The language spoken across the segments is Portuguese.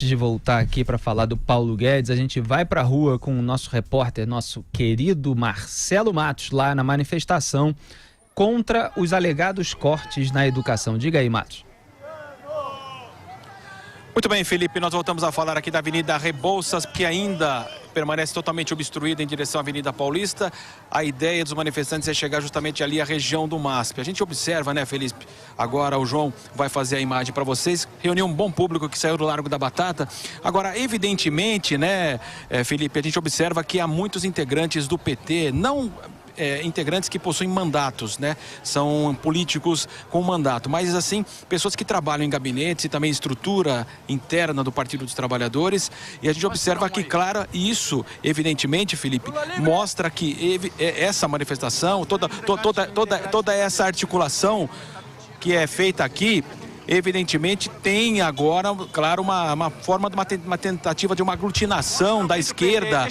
De voltar aqui para falar do Paulo Guedes, a gente vai para a rua com o nosso repórter, nosso querido Marcelo Matos, lá na manifestação contra os alegados cortes na educação. Diga aí, Matos. Muito bem, Felipe, nós voltamos a falar aqui da Avenida Rebouças, que ainda permanece totalmente obstruída em direção à Avenida Paulista. A ideia dos manifestantes é chegar justamente ali à região do MASP. A gente observa, né, Felipe? Agora o João vai fazer a imagem para vocês. Reuniu um bom público que saiu do Largo da Batata. Agora, evidentemente, né, Felipe, a gente observa que há muitos integrantes do PT, não... integrantes que possuem mandatos, né? São políticos com mandato, mas assim, pessoas que trabalham em gabinetes e também estrutura interna do Partido dos Trabalhadores, e a gente observa que, claro, isso, evidentemente, Felipe, mostra que essa manifestação, toda essa articulação que é feita aqui, evidentemente tem agora, claro, uma forma de uma tentativa de uma aglutinação da esquerda,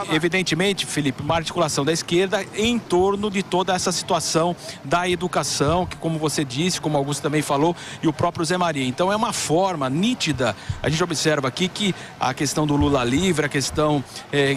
evidentemente, Felipe, uma articulação da esquerda em torno de toda essa situação da educação, que, como você disse, como Augusto também falou, e o próprio Zé Maria. Então é uma forma nítida, a gente observa aqui que a questão do Lula livre, a questão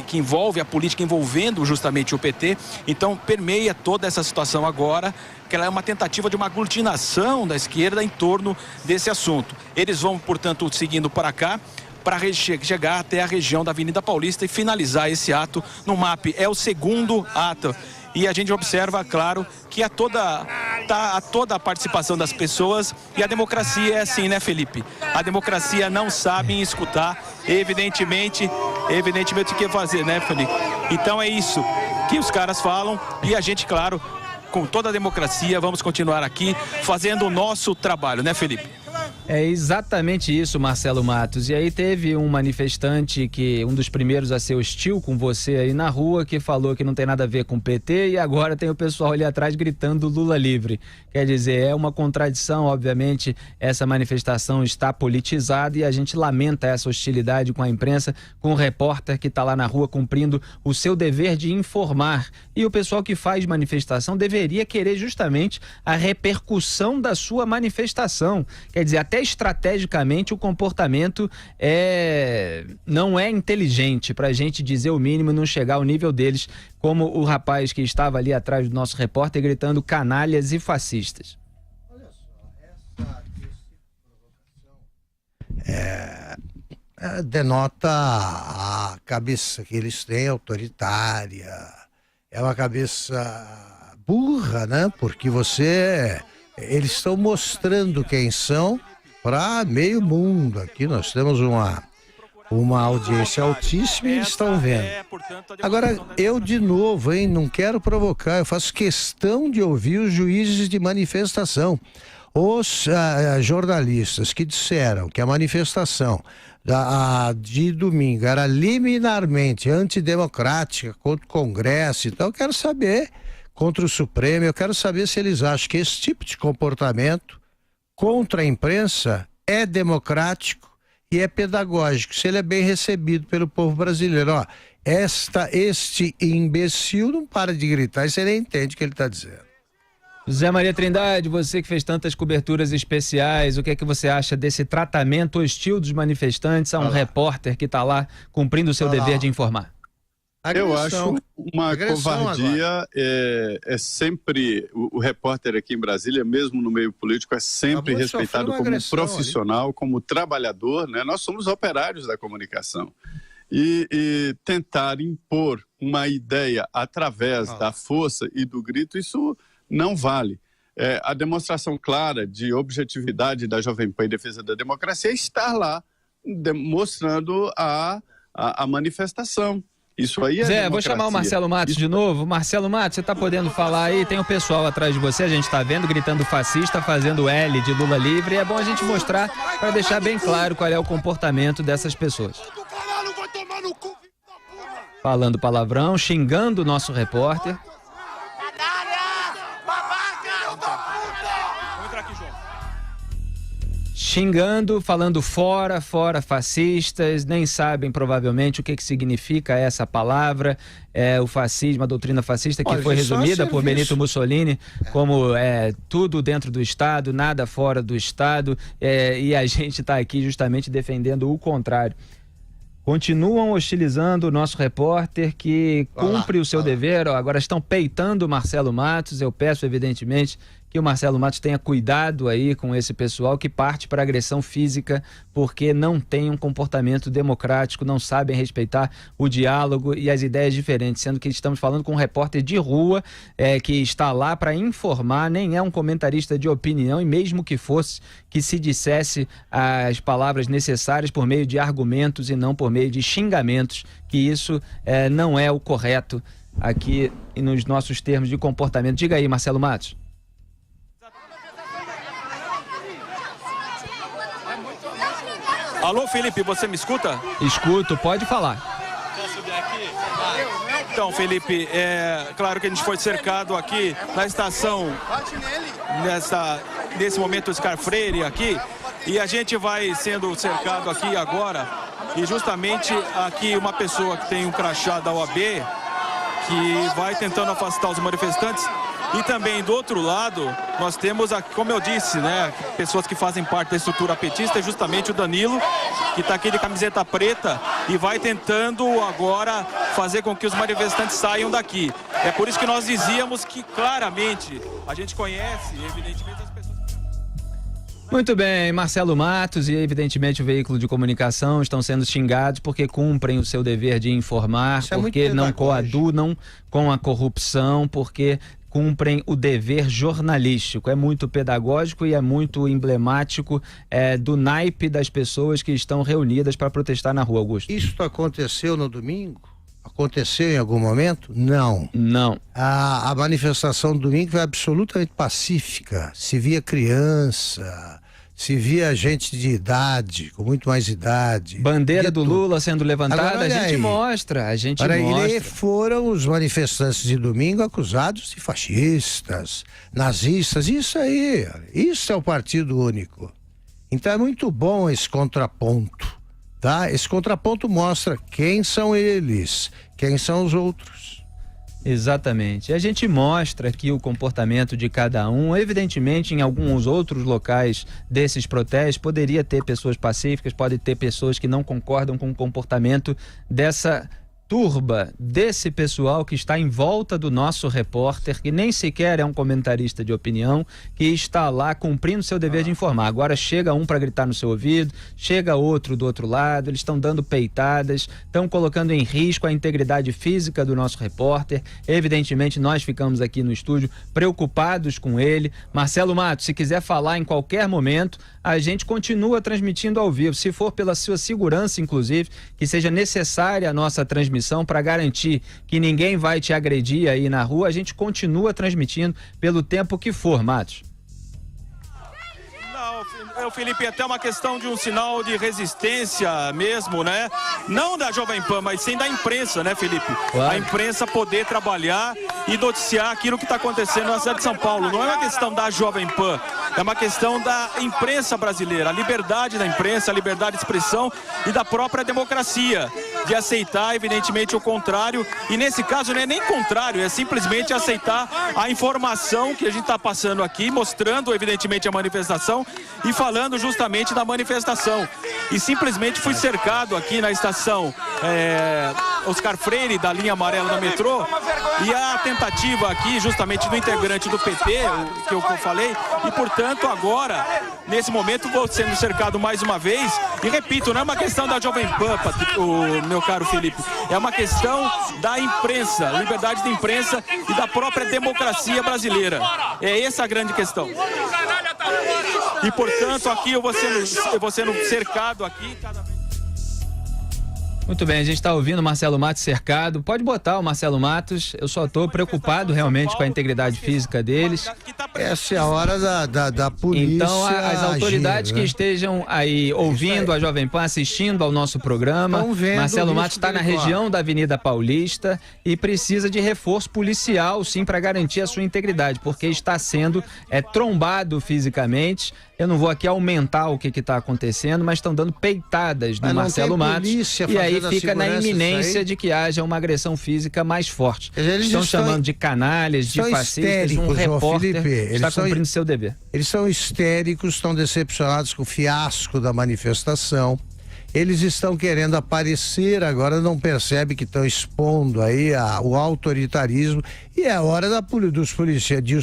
que envolve a política envolvendo justamente o PT, então permeia toda essa situação agora, que ela é uma tentativa de uma aglutinação da esquerda em torno desse assunto. Eles vão, portanto, seguindo para cá, para chegar até a região da Avenida Paulista e finalizar esse ato no MAP. É o segundo ato. E a gente observa, claro, que há toda a participação das pessoas, e a democracia é assim, né, Felipe? A democracia não sabe escutar, evidentemente o que fazer, né, Felipe? Então é isso que os caras falam, e a gente, claro, com toda a democracia, vamos continuar aqui fazendo o nosso trabalho, né, Felipe? É exatamente isso, Marcelo Matos. E aí teve um manifestante, um dos primeiros a ser hostil com você aí na rua, que falou que não tem nada a ver com o PT, e agora tem o pessoal ali atrás gritando Lula livre. Quer dizer, é uma contradição, obviamente, essa manifestação está politizada e a gente lamenta essa hostilidade com a imprensa, com o repórter que está lá na rua cumprindo o seu dever de informar. E o pessoal que faz manifestação deveria querer justamente a repercussão da sua manifestação. Quer dizer, até estrategicamente o comportamento não é inteligente, para a gente dizer o mínimo, não chegar ao nível deles, como o rapaz que estava ali atrás do nosso repórter gritando canalhas e fascistas. Olha só, essa denota a cabeça que eles têm, autoritária, é uma cabeça burra, né? Porque eles estão mostrando quem são para meio mundo. Aqui nós temos uma audiência altíssima e eles estão vendo. Agora, eu de novo, não quero provocar, eu faço questão de ouvir os juízes de manifestação. Os jornalistas que disseram que a manifestação de domingo era liminarmente antidemocrática contra o Congresso, então eu quero saber, contra o Supremo, eu quero saber se eles acham que esse tipo de comportamento contra a imprensa é democrático e é pedagógico, se ele é bem recebido pelo povo brasileiro. Ó, este imbecil não para de gritar e você nem entende o que ele está dizendo. Zé Maria Trindade, você que fez tantas coberturas especiais, o que é que você acha desse tratamento hostil dos manifestantes a um repórter que está lá cumprindo o seu dever de informar? Eu acho uma covardia, é sempre, o repórter aqui em Brasília, mesmo no meio político, é sempre respeitado como profissional, como trabalhador, né? Nós somos operários da comunicação. E tentar impor uma ideia através da força e do grito, isso não vale. A demonstração clara de objetividade da Jovem Pan em defesa da democracia é estar lá, mostrando a manifestação. Isso aí é Zé, democracia. Vou chamar o Marcelo Matos de novo. Marcelo Matos, você está podendo falar aí? Tem o pessoal atrás de você, a gente está vendo, gritando fascista, fazendo L de Lula livre. É bom a gente mostrar para deixar bem claro qual é o comportamento dessas pessoas. Falando palavrão, xingando o nosso repórter. xingando, falando fora fascistas, nem sabem provavelmente o que significa essa palavra, o fascismo, a doutrina fascista, que foi resumida por Benito Mussolini como tudo dentro do Estado, nada fora do Estado, e a gente está aqui justamente defendendo o contrário. Continuam hostilizando o nosso repórter que cumpre o seu dever. Agora estão peitando o Marcelo Matos. Eu peço, evidentemente, que o Marcelo Matos tenha cuidado aí com esse pessoal que parte para agressão física porque não tem um comportamento democrático, não sabem respeitar o diálogo e as ideias diferentes, sendo que estamos falando com um repórter de rua que está lá para informar, nem é um comentarista de opinião, e mesmo que fosse, que se dissesse as palavras necessárias por meio de argumentos e não por meio de xingamentos, que isso não é o correto aqui nos nossos termos de comportamento. Diga aí, Marcelo Matos. Alô, Felipe, você me escuta? Escuto, pode falar. Posso subir aqui? Então, Felipe, claro que a gente foi cercado aqui na estação, nesse momento, Oscar Freire aqui, e a gente vai sendo cercado aqui agora, e justamente aqui uma pessoa que tem um crachá da OAB, que vai tentando afastar os manifestantes. E também do outro lado, nós temos, como eu disse, né, pessoas que fazem parte da estrutura petista, justamente o Danilo, que está aqui de camiseta preta e vai tentando agora fazer com que os manifestantes saiam daqui. É por isso que nós dizíamos que claramente a gente conhece, evidentemente, as pessoas... Muito bem, Marcelo Matos e evidentemente o veículo de comunicação estão sendo xingados porque cumprem o seu dever de informar, porque não coadunam com a corrupção, porque cumprem o dever jornalístico. É muito pedagógico e é muito emblemático do naipe das pessoas que estão reunidas para protestar na rua, Augusto. Isso aconteceu no domingo? Aconteceu em algum momento? Não. Não. A manifestação do domingo foi absolutamente pacífica. Se via criança, se via gente de idade, com muito mais idade. Bandeira do Lula sendo levantada, agora, a gente mostra, a gente mostra. E foram os manifestantes de domingo acusados de fascistas, nazistas, isso aí, isso é o Partido Único. Então é muito bom esse contraponto, tá? Esse contraponto mostra quem são eles, quem são os outros. Exatamente. A gente mostra aqui o comportamento de cada um. Evidentemente, em alguns outros locais desses protestos, poderia ter pessoas pacíficas, pode ter pessoas que não concordam com o comportamento dessa turba, desse pessoal que está em volta do nosso repórter, que nem sequer é um comentarista de opinião, que está lá cumprindo seu dever de informar. Agora chega um para gritar no seu ouvido, chega outro do outro lado, eles estão dando peitadas, estão colocando em risco a integridade física do nosso repórter. Evidentemente, nós ficamos aqui no estúdio preocupados com ele. Marcelo Matos, se quiser falar em qualquer momento, a gente continua transmitindo ao vivo, se for pela sua segurança, inclusive, que seja necessária a nossa transmissão para garantir que ninguém vai te agredir aí na rua, a gente continua transmitindo pelo tempo que for, Matos. Não, Felipe, até uma questão de um sinal de resistência mesmo, né? Não da Jovem Pan, mas sim da imprensa, né, Felipe? Claro. A imprensa poder trabalhar e noticiar aquilo que está acontecendo na cidade de São Paulo. Não é uma questão da Jovem Pan, é uma questão da imprensa brasileira, a liberdade da imprensa, a liberdade de expressão e da própria democracia, de aceitar, evidentemente, o contrário. E nesse caso não é nem contrário, é simplesmente aceitar a informação que a gente está passando aqui, mostrando, evidentemente, a manifestação e falando justamente da manifestação. E simplesmente fui cercado aqui na estação Oscar Freire, da linha amarela do metrô, e a tentativa aqui justamente do integrante do PT, que eu falei, e portanto agora, nesse momento, vou sendo cercado mais uma vez, e repito, não é uma questão da Jovem Pan, meu caro Felipe, é uma questão da imprensa, liberdade de imprensa e da própria democracia brasileira. É essa a grande questão. E portanto aqui eu vou sendo cercado aqui cada vez. Muito bem, a gente está ouvindo o Marcelo Matos cercado. Pode botar o Marcelo Matos, eu só estou preocupado realmente com a integridade física deles. Essa é a hora da polícia. Então, as autoridades que estejam aí ouvindo a Jovem Pan, assistindo ao nosso programa, Marcelo Matos está na região da Avenida Paulista e precisa de reforço policial, sim, para garantir a sua integridade, porque está sendo trombado fisicamente. Eu não vou aqui aumentar o que está acontecendo, mas estão dando peitadas no Marcelo Matos. E aí fica na iminência de que haja uma agressão física mais forte. Estão chamando de canalhas, de fascistas, um repórter está cumprindo seu dever. Eles são histéricos, estão decepcionados com o fiasco da manifestação. Eles estão querendo aparecer, agora não percebe que estão expondo aí o autoritarismo, e é hora dos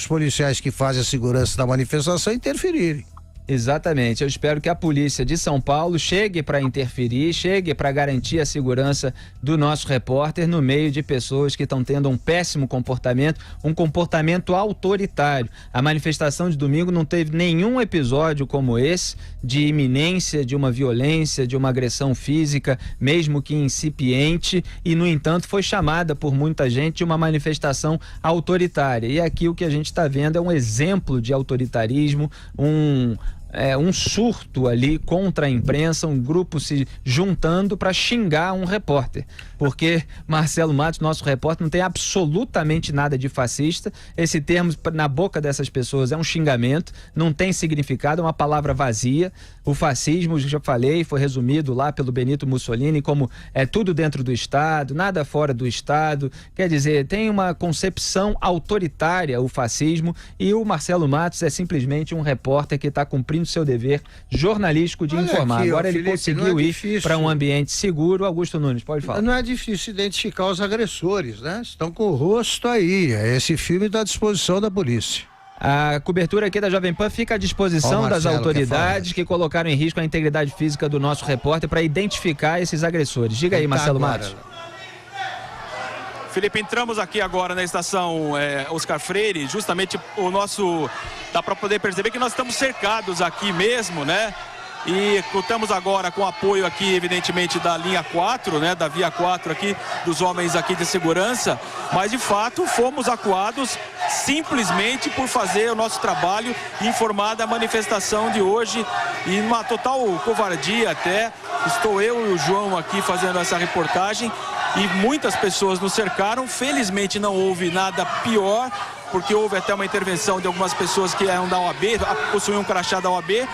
policiais que fazem a segurança da manifestação interferirem. Exatamente, eu espero que a polícia de São Paulo chegue para interferir, chegue para garantir a segurança do nosso repórter no meio de pessoas que estão tendo um péssimo comportamento, um comportamento autoritário. A manifestação de domingo não teve nenhum episódio como esse, de iminência de uma violência, de uma agressão física, mesmo que incipiente, e no entanto foi chamada por muita gente de uma manifestação autoritária. E aqui o que a gente está vendo é um exemplo de autoritarismo, um surto ali contra a imprensa, um grupo se juntando para xingar um repórter, porque Marcelo Matos, nosso repórter, não tem absolutamente nada de fascista. Esse termo na boca dessas pessoas é um xingamento, não tem significado, é uma palavra vazia. O fascismo, já falei, foi resumido lá pelo Benito Mussolini como é tudo dentro do Estado, nada fora do Estado. Quer dizer, tem uma concepção autoritária o fascismo, e o Marcelo Matos é simplesmente um repórter que está cumprindo seu dever jornalístico de informar. Agora ele conseguiu ir para um ambiente seguro. Augusto Nunes, pode falar. Não é difícil identificar os agressores, né? Estão com o rosto aí. Esse filme está à disposição da polícia. A cobertura aqui da Jovem Pan fica à disposição das autoridades que colocaram em risco a integridade física do nosso repórter para identificar esses agressores. Diga aí, Marcelo Matos. Felipe, entramos aqui agora na estação Oscar Freire, justamente dá para poder perceber que nós estamos cercados aqui mesmo, né? E contamos agora com apoio aqui, evidentemente, da linha 4, né? Da via 4 aqui, dos homens aqui de segurança, mas de fato fomos acuados simplesmente por fazer o nosso trabalho e informar da manifestação de hoje, e numa total covardia até, estou eu e o João aqui fazendo essa reportagem, e muitas pessoas nos cercaram. Felizmente não houve nada pior, porque houve até uma intervenção de algumas pessoas que eram da OAB, possuíam um crachá da OAB,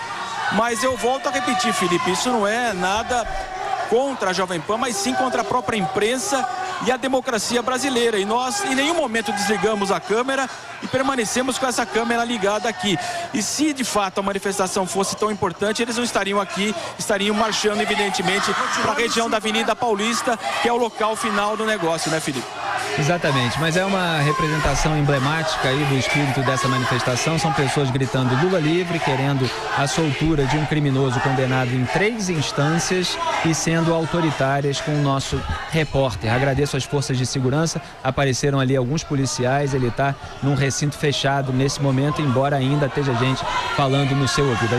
mas eu volto a repetir, Felipe, isso não é nada contra a Jovem Pan, mas sim contra a própria imprensa e a democracia brasileira. E nós em nenhum momento desligamos a câmera e permanecemos com essa câmera ligada aqui. E se de fato a manifestação fosse tão importante, eles não estariam aqui, estariam marchando evidentemente para a região da Avenida Paulista, que é o local final do negócio, né, Felipe? Exatamente, mas é uma representação emblemática aí do espírito dessa manifestação. São pessoas gritando Lula livre, querendo a soltura de um criminoso condenado em 3 instâncias e sendo autoritárias com o nosso repórter. Agradeço às forças de segurança, apareceram ali alguns policiais, ele está num recinto fechado nesse momento, embora ainda esteja gente falando no seu ouvido.